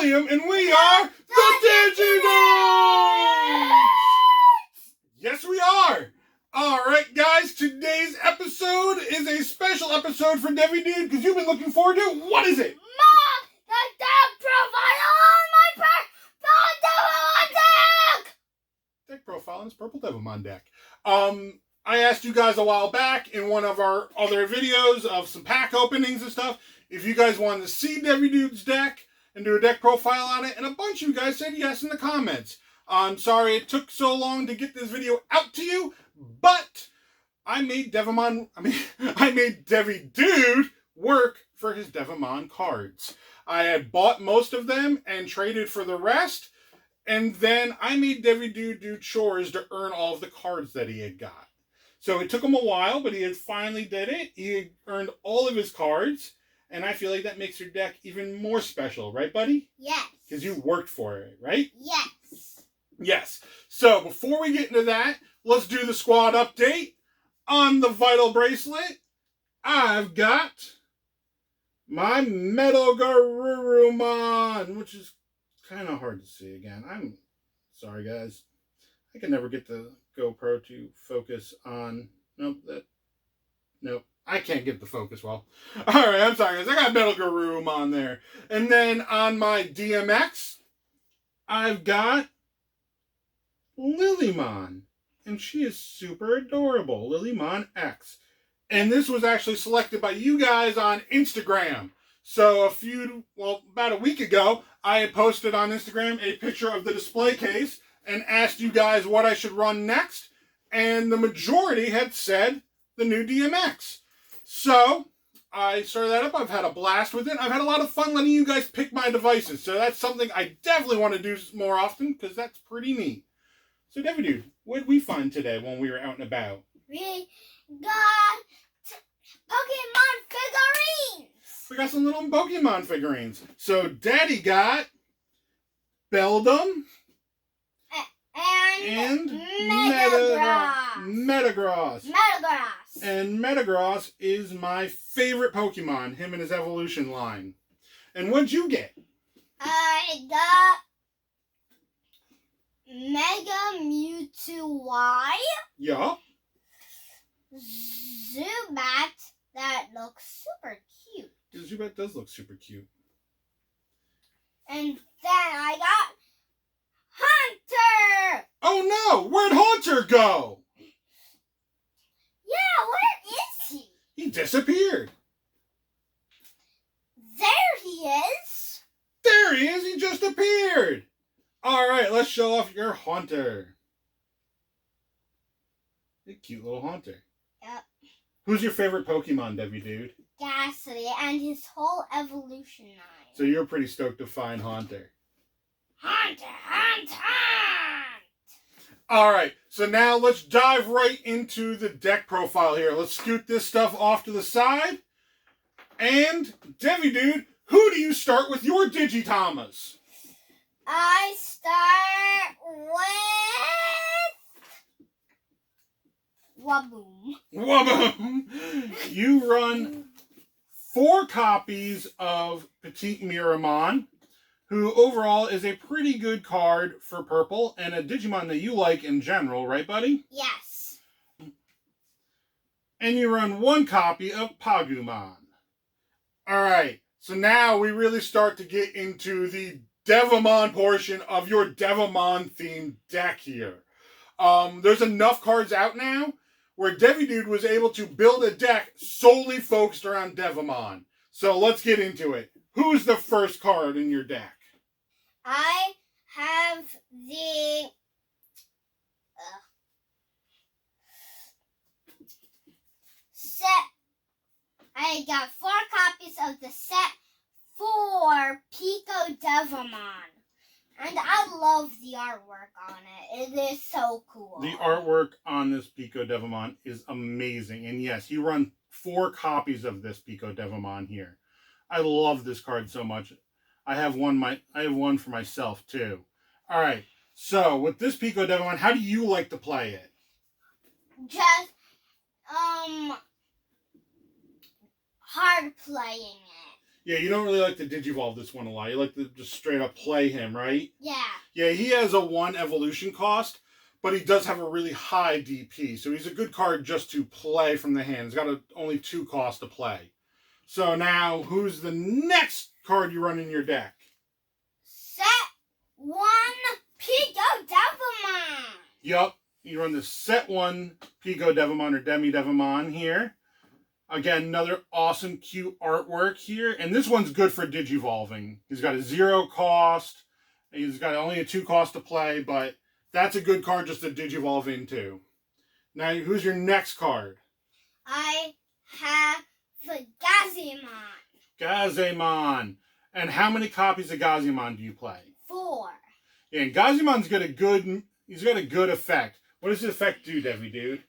William, and we are the Digi-Dudes! Yes, we are! Alright, guys, today's episode is a special episode for DeviDude because you've been looking forward to it. What is it? Mom, the deck profile on my Devimon deck! Deck profile on this purple Devimon deck. I asked you guys a while back in one of our other videos of some pack openings and stuff if you guys wanted to see DeviDude's deck and do a deck profile on it, and a bunch of you guys said yes in the comments. I'm sorry it took so long to get this video out to you, but I made DeviDude work for his Devimon cards. I had bought most of them and traded for the rest, and then I made DeviDude do chores to earn all of the cards that he had got. So it took him a while, but he had finally did it. He had earned all of his cards, and I feel like that makes your deck even more special, right, buddy? Yes. Because you worked for it, right? Yes. Yes. So before we get into that, let's do the squad update. On the Vital Bracelet, I've got my Metal Garurumon, which is kind of hard to see again. I'm sorry, guys. I can never get the GoPro to focus on... Nope, I can't get the focus well. Alright, I'm sorry, guys. I got Metal Garurumon there. And then on my DMX, I've got Lilymon. And she is super adorable. Lilymon X. And this was actually selected by you guys on Instagram. So about a week ago, I had posted on Instagram a picture of the display case and asked you guys what I should run next. And the majority had said the new DMX. So I started that up. I've had a blast with it. I've had a lot of fun letting you guys pick my devices. So that's something I definitely want to do more often because that's pretty neat. So DeviDude, what did we find today when we were out and about? We got Pokemon figurines. We got some little Pokemon figurines. So Daddy got Beldum and Metagross. And Metagross is my favorite Pokemon, him and his evolution line. And what'd you get? I got Mega Mewtwo Y. Yeah. Zubat that looks super cute. Zubat does look super cute. And then I got Hunter! Oh no! Where'd Hunter go? Yeah, where is he? He disappeared. There he is. There he is! He just appeared! Alright, let's show off your Hunter. A cute little Hunter. Yep. Who's your favorite Pokemon, DeviDude? Ghastly and his whole evolution line. So you're pretty stoked to find Hunter. Hunter! Alright, so now let's dive right into the deck profile here. Let's scoot this stuff off to the side. And, DeviDude, who do you start with your Digitamas? I start with Waboom. Waboom! You run 4 copies of Petite Miramon, who overall is a pretty good card for purple and a Digimon that you like in general, right, buddy? Yes. And you run 1 copy of Pagumon. Alright, so now we really start to get into the Devimon portion of your Devimon-themed deck here. There's enough cards out now where DeviDude was able to build a deck solely focused around Devimon. So let's get into it. Who's the first card in your deck? I have the set. I got 4 copies of the set for Pico Development. And I love the artwork on it. It is so cool. The artwork on this Pico Development is amazing. And yes, you run 4 copies of this Pico Development here. I love this card so much. I have one for myself too. Alright, so with this Pico Development, how do you like to play it? Just hard playing it. Yeah, you don't really like to Digivolve this one a lot. You like to just straight up play him, right? Yeah. Yeah, he has a 1 evolution cost, but he does have a really high DP. So he's a good card just to play from the hand. He's got only 2 costs to play. So now, who's the next card you run in your deck? Set 1 Pico Development. Yup, you run the set 1 Pico Development or Devimon here. Again, another awesome, cute artwork here. And this one's good for Digivolving. He's got a 0 cost. He's got only a 2 cost to play, but that's a good card just to Digivolve into. Now, who's your next card? I have the Gazimon. Gazimon. And how many copies of Gazimon do you play? 4. Yeah, and Gazimon's got he's got a good effect. What does the effect do, DeviDude?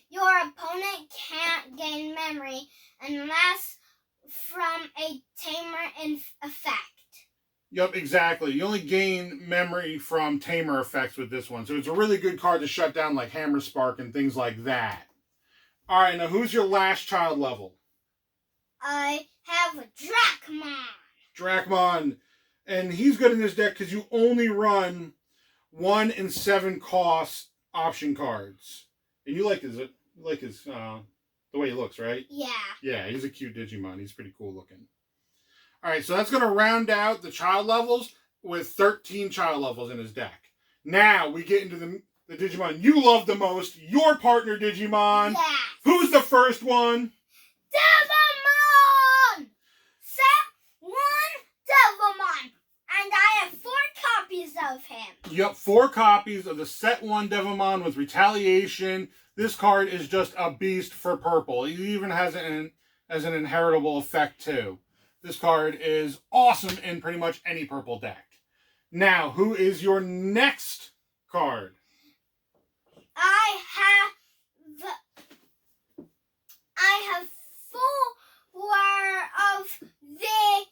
Your opponent can't gain memory unless from a Tamer effect. Yep, exactly. You only gain memory from Tamer effects with this one. So it's a really good card to shut down like Hammer Spark and things like that. Alright, now who's your last child level? I have a Dracmon. Dracmon. And he's good in this deck because you only run 1 and 7 cost option cards. And you like his the way he looks, right? Yeah. Yeah, he's a cute Digimon. He's pretty cool looking. Alright, so that's going to round out the child levels with 13 child levels in his deck. Now we get into the Digimon you love the most, your partner Digimon. Yeah. Who's the first one? Devimon! Set 1 Devimon. And I have 4 copies of him. Yep, 4 copies of the set 1 Devimon with Retaliation. This card is just a beast for purple. He even has an inheritable effect too. This card is awesome in pretty much any purple deck. Now, who is your next card? I have 4 of the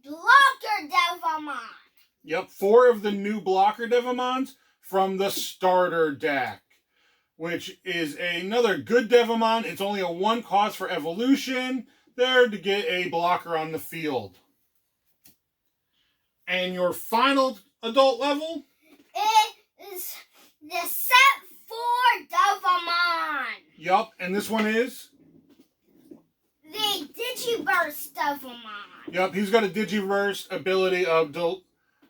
Blocker Devimon. Yep, 4 of the new Blocker Devimons from the starter deck, which is another good Devimon. It's only a 1 cost for evolution, there to get a blocker on the field. And your final adult level? It is the set 4 Devimon. Yup, and this one is? The Digiburst Devimon. Yup, he's got a Digiverse ability of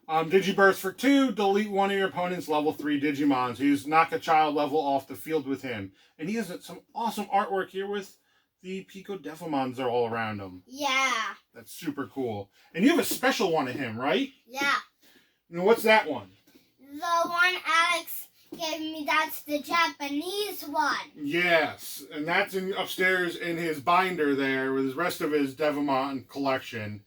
Digiburst for 2, delete one of your opponent's level 3 Digimons. He's knock a child level off the field with him. And he has some awesome artwork here with the Pico Developments are all around him. Yeah. That's super cool. And you have a special one of him, right? Yeah. And what's that one? The one Alex gave me, that's the Japanese one. Yes, and that's upstairs in his binder there with the rest of his Devimon collection.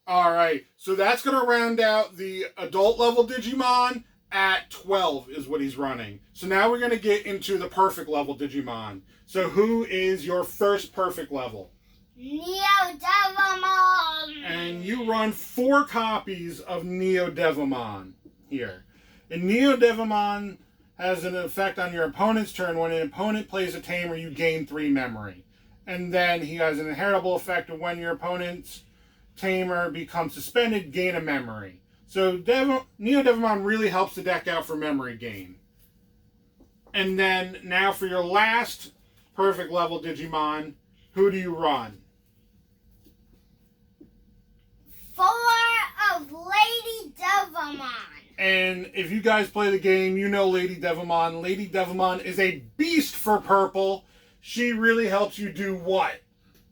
Alright, so that's going to round out the adult level Digimon at 12 is what he's running. So now we're going to get into the perfect level Digimon. So who is your first perfect level? Neo Devimon. And you run 4 copies of Neo Devimon here. And Neo Devimon has an effect on your opponent's turn. When an opponent plays a Tamer, you gain 3 memory. And then he has an inheritable effect of when your opponent's Tamer becomes suspended, gain a memory. So Neo Devimon really helps the deck out for memory gain. And then now for your last perfect level Digimon, who do you run? 4 of Lady Devimon. And if you guys play the game, you know Lady Devimon. Lady Devimon is a beast for purple. She really helps you do what?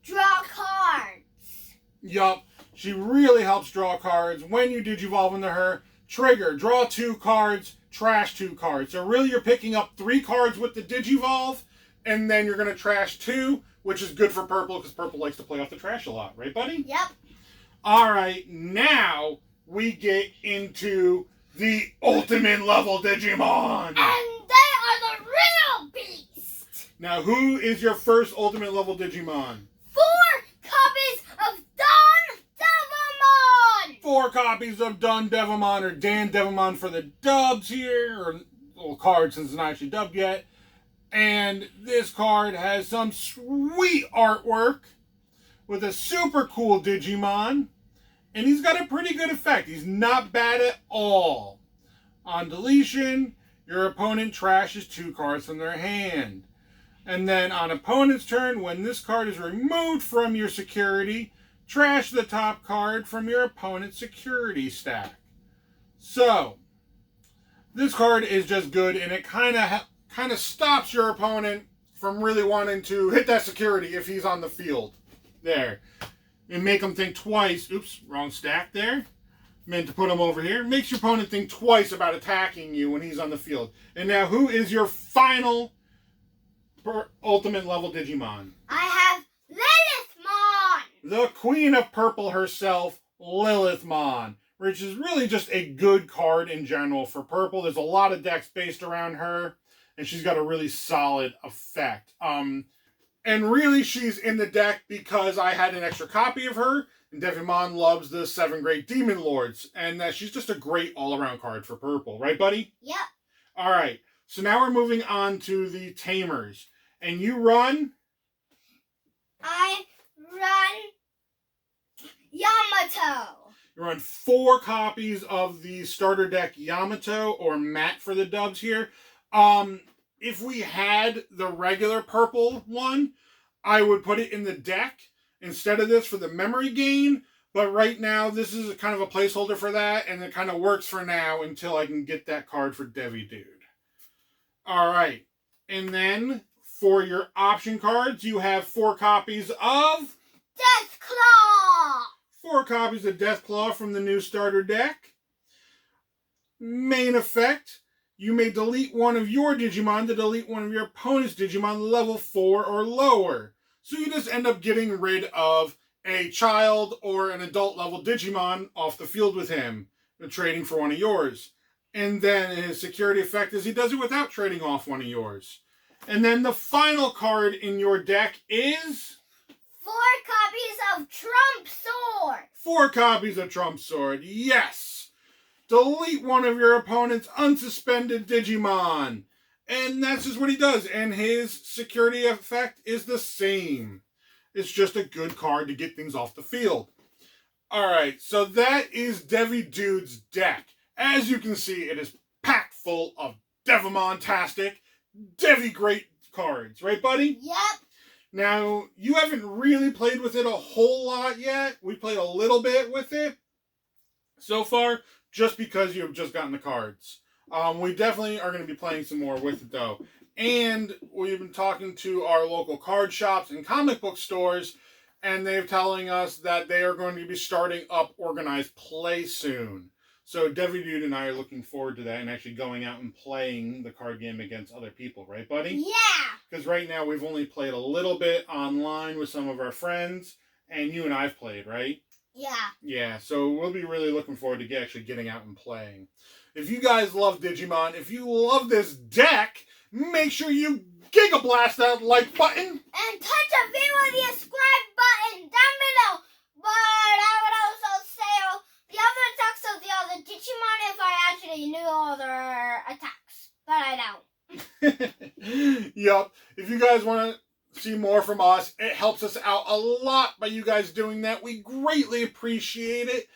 Draw cards. Yup. She really helps draw cards. When you Digivolve into her, trigger, draw 2 cards, trash 2 cards. So really you're picking up 3 cards with the Digivolve, and then you're going to trash 2, which is good for purple because purple likes to play off the trash a lot. Right, buddy? Yep. Alright, now we get into the ultimate level Digimon. And they are the real beast. Now, who is your first ultimate level Digimon? 4 copies of Don Devimon. 4 copies of Dun Devimon, or Dan Devimon for the dubs here, or little card since it's not actually dubbed yet. And this card has some sweet artwork with a super cool Digimon. And he's got a pretty good effect. He's not bad at all. On deletion, your opponent trashes 2 cards from their hand. And then on opponent's turn, when this card is removed from your security, trash the top card from your opponent's security stack. So, this card is just good, and it kind of stops your opponent from really wanting to hit that security if he's on the field. There. And make him think twice. Oops, wrong stack there. Meant to put him over here. Makes your opponent think twice about attacking you when he's on the field. And now, who is your final ultimate level Digimon? I have Lilymon! The Queen of Purple herself, Lilymon. Which is really just a good card in general for Purple. There's a lot of decks based around her. And she's got a really solid effect. And really, she's in the deck because I had an extra copy of her. And Devimon loves the 7 Great Demon Lords. And she's just a great all-around card for Purple. Right, buddy? Yep. All right. So now we're moving on to the Tamers. And you run? I run Yamato. You run 4 copies of the starter deck Yamato, or Matt for the dubs here. If we had the regular purple one, I would put it in the deck instead of this for the memory gain. But right now, this is kind of a placeholder for that, and it kind of works for now until I can get that card for DeviDude. All right. And then for your option cards, you have 4 copies of Deathclaw. 4 copies of Deathclaw from the new starter deck. Main effect. You may delete one of your Digimon to delete one of your opponent's Digimon level 4 or lower. So you just end up getting rid of a child or an adult level Digimon off the field with him, trading for one of yours. And then his security effect is he does it without trading off one of yours. And then the final card in your deck is 4 copies of Trump Sword. 4 copies of Trump Sword. Yes! Delete one of your opponent's unsuspended Digimon. And that's just what he does. And his security effect is the same. It's just a good card to get things off the field. Alright, so that is DeviDude's deck. As you can see, it is packed full of Devimon-tastic, Devi-great cards. Right, buddy? Yep. Now, you haven't really played with it a whole lot yet. We played a little bit with it so far, just because you've just gotten the cards. We definitely are going to be playing some more with it, though. And we've been talking to our local card shops and comic book stores, and they're telling us that they are going to be starting up organized play soon. So DeviDude and I are looking forward to that and actually going out and playing the card game against other people, right, buddy? Yeah. Because right now we've only played a little bit online with some of our friends, and you and I've played, right? Yeah. Yeah, so we'll be really looking forward to actually getting out and playing. If you guys love Digimon, if you love this deck, make sure you Giga Blast that like button. And touch the video with the subscribe button down below. But I would also say the other attacks of the other Digimon if I actually knew all their attacks. But I don't. Yup. If you guys want to see more from us, it helps us out a lot by you guys doing that. We greatly appreciate it.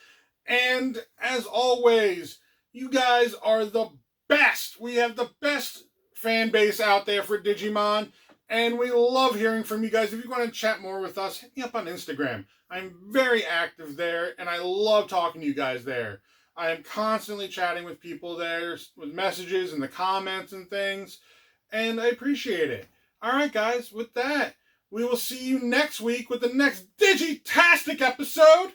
And as always, you guys are the best. We have the best fan base out there for Digimon. And we love hearing from you guys. If you want to chat more with us, hit me up on Instagram. I'm very active there, and I love talking to you guys there. I am constantly chatting with people there with messages and the comments and things, and I appreciate it. All right, guys, with that, we will see you next week with the next Digitastic episode.